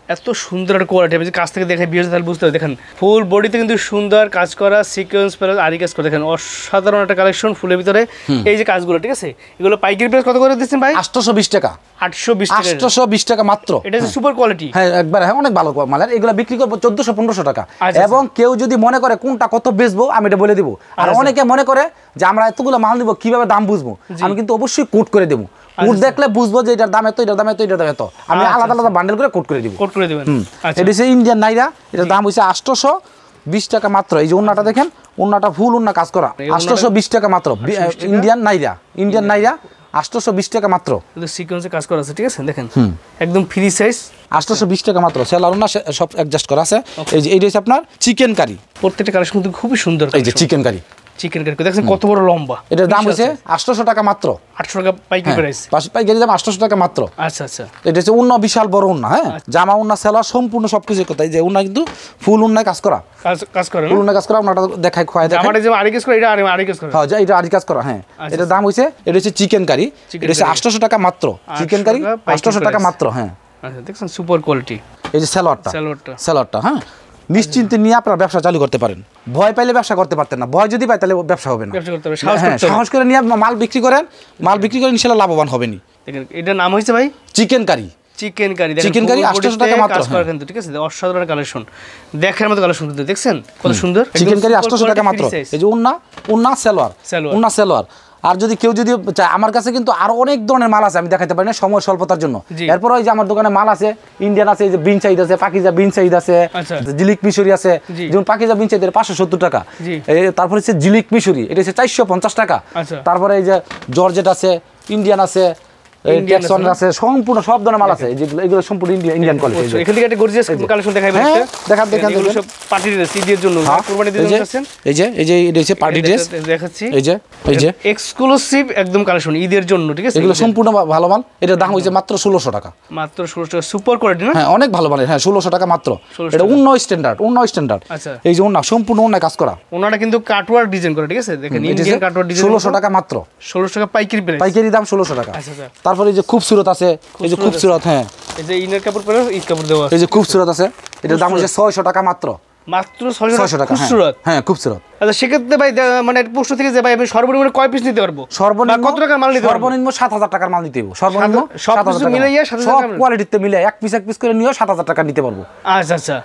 S2: এত সুন্দর একটা কোয়ালিটি, আমি কাছ থেকে দেখে বিয়ের তাহলে বুঝতে হবে। দেখেন, ফুল বডিতে কিন্তু সুন্দর কাজ করা, সিকোয়েন্স প্লাস আরি কাজ করা। দেখেন, অসাধারণ একটা কালেকশন ফুলের ভিতরে। এই যে কাজগুলো, ঠিক আছে, এগুলো পাইকারি প্রাইস কত করে দিচ্ছেন ভাই?
S1: 820 টাকা।
S2: 820
S1: টাকা মাত্র।
S2: এটা হচ্ছে সুপার কোয়ালিটি।
S1: হ্যাঁ, একবার হ্যাঁ, অনেক ভালো মালের। এগুলো বিক্রি করবো 1400-1500 টাকা। এবং কেউ যদি মনে করে কোনটা কত বেচবো, আমি এটা বলে দিব। আর অনেকে মনে করে যে আমরা এতগুলো মাল নিব, কিভাবে দাম বুঝবো? আমি কিন্তু অবশ্যই কোট করে দেবো। কোট দেখলে বুঝবো যে এটার দাম এত, এটার দাম এত, এটার দাম এত। আমি আলাদা আলাদা বান্ডেল করে কোট করে দিব। এটা হচ্ছে ইন্ডিয়ান নাইরা, এটার দাম হচ্ছে 820 টাকা মাত্র। এই যে ওন্নাটা দেখেন, ওন্নাটা ফুল ওন্না কাজ করা, 820 টাকা মাত্র। ইন্ডিয়ান নাইরা 820 টাকা মাত্র।
S2: সিকোয়েন্সে কাজ করা আছে, ঠিক আছে। দেখেন, একদম ফ্রি সাইজ,
S1: 820 টাকা মাত্র। সেলার ওন্না সব অ্যাডজাস্ট করা আছে। এই যে এইটা হচ্ছে আপনার চিকেন কারি।
S2: প্রত্যেকটা কালেকশন কিন্তু খুবই সুন্দর।
S1: এই যে চিকেন কারি
S2: দেখছেন কত বড় লম্বা।
S1: এটার দাম হচ্ছে 800 টাকা মাত্র।
S2: 800 টাকা পাইকারি প্রাইস।
S1: পাইকারি দাম 800 টাকা মাত্র।
S2: আচ্ছা। এটা
S1: হচ্ছে উন্না, বিশাল বড় উন্না। হ্যাঁ, জামা উন্না, সেলার সম্পূর্ণ সবকিছু কোথায় যে উন্না কিন্তু ফুল উন্নায় কাজ করা। ফুল উন্নায় কাজ করা। উন্নাটা দেখাই খোয়া দেখাই।
S2: আমাদের যে আরি কাজ করা, এটা আরি কাজ করা।
S1: হ্যাঁ, এটা আরি কাজ করা। হ্যাঁ, এটার দাম হচ্ছে, এটা হচ্ছে চিকেন কারি। এটা হচ্ছে 800 টাকা মাত্র। চিকেন কারি 800 টাকা মাত্র। হ্যাঁ,
S2: আচ্ছা, দেখছেন সুপার কোয়ালিটি।
S1: এই যে সেলারটা হ্যাঁ, নিশ্চিন্তে নিয়ে আপনারা ব্যবসা চালু করতে পারেন। ভয় পাইলে ব্যবসা করতে পারতেন না, ভয় যদি পাই তাহলে ব্যবসা হবে না। সাহস করে নিয়ে মাল বিক্রি করেন, ইনশাআল্লাহ লাভবান হবেনি।
S2: এটার নাম হয়েছে ভাই চিকেন কারি। 800 টাকা মাত্র। কিন্তু ঠিক আছে, অসাধারণ কালেকশন, দেখার মতো কালেকশন কিন্তু। দেখছেন কত সুন্দর
S1: চিকেন কারি 800 টাকা মাত্র। এই যে উন্না সালোয়ার। আর যদি কেউ যদি চায়, আমার কাছে কিন্তু আরো অনেক ধরনের মাল আছে, আমি দেখাতে পারি না সময় স্বল্পতার জন্য। এরপর ওই যে আমার দোকানে মাল আছে, ইন্ডিয়ান আছে, এই যে বিন সাইড আছে, পাকিজা বিন সাইড আছে, জিলিক মিশরি আছে। যেমন পাকিজা বিন সাইড 570 টাকা। তারপর হচ্ছে জিলিক মিশরি, এটা হচ্ছে 450 টাকা। তারপরে এই যে জর্জেট আছে, ইন্ডিয়ান আছে, এই টেক্সন আছে, সম্পূর্ণ সব ধরনের মাল আছে, যেগুলো এগুলো সম্পূর্ণ ইন্ডিয়ান কোয়ালিটি।
S2: এখান থেকে একটা গর্জিয়াস কালেকশন দেখাই ভাই,
S1: দেখান
S2: এগুলো সব পার্টি ড্রেস ঈদের জন্য, কুরবানির জন্য আছেন।
S1: এই যে এটা হচ্ছে পার্টি ড্রেস
S2: দেখাচ্ছি,
S1: এই যে
S2: এক্সক্লুসিভ একদম কালেকশন ঈদের জন্য, ঠিক আছে?
S1: এগুলো সম্পূর্ণ ভালো মাল, এটার দাম হইছে মাত্র 1600 টাকা।
S2: মাত্র 1600 টাকা, সুপার কোয়ালিটি না?
S1: হ্যাঁ অনেক ভালো মানের, হ্যাঁ 1600 টাকা মাত্র। এটা 19 স্ট্যান্ডার্ড।
S2: আচ্ছা,
S1: এই যে সম্পূর্ণ কাজ করা,
S2: ওনাটা কিন্তু কাটওয়ার্ক ডিজাইন করা, ঠিক আছে? দেখেন ইন্ডিয়ান কাটওয়ার্ক ডিজাইন,
S1: 1600 টাকা মাত্র।
S2: 1600 টাকা পাইকারি
S1: দাম 1600 টাকা।
S2: আচ্ছা।
S1: তারপরে এই যে খুবসুরত আছে, এই যে খুবসুরত, হ্যাঁ
S2: এই যে ইনার কাপড় পরে ঈদ কাপড় দেওয়া আছে,
S1: এই যে খুবসুরত আছে, এটার দাম হচ্ছে 600 টাকা মাত্র।
S2: মাত্র 600 টাকা।
S1: হ্যাঁ খুবসুরত।
S2: আচ্ছা, সেক্ষেত্রে ভাই মানে প্রশ্ন থেকে যে ভাই আমি সর্বনিম্ন কয় পিস নিতে পারবো?
S1: সর্বনিম্ন
S2: কত টাকার মাল নিতে পারবো?
S1: সর্বনিম্ন 7000 টাকার মাল নিতে হবে। সর্বনিম্ন
S2: সব কিছু মিলাইয়া 7000 টাকা,
S1: সব কোয়ালিটিতে মিলে এক পিস করে নিয়ে 7000 টাকা নিতে পারবো।
S2: আচ্ছা।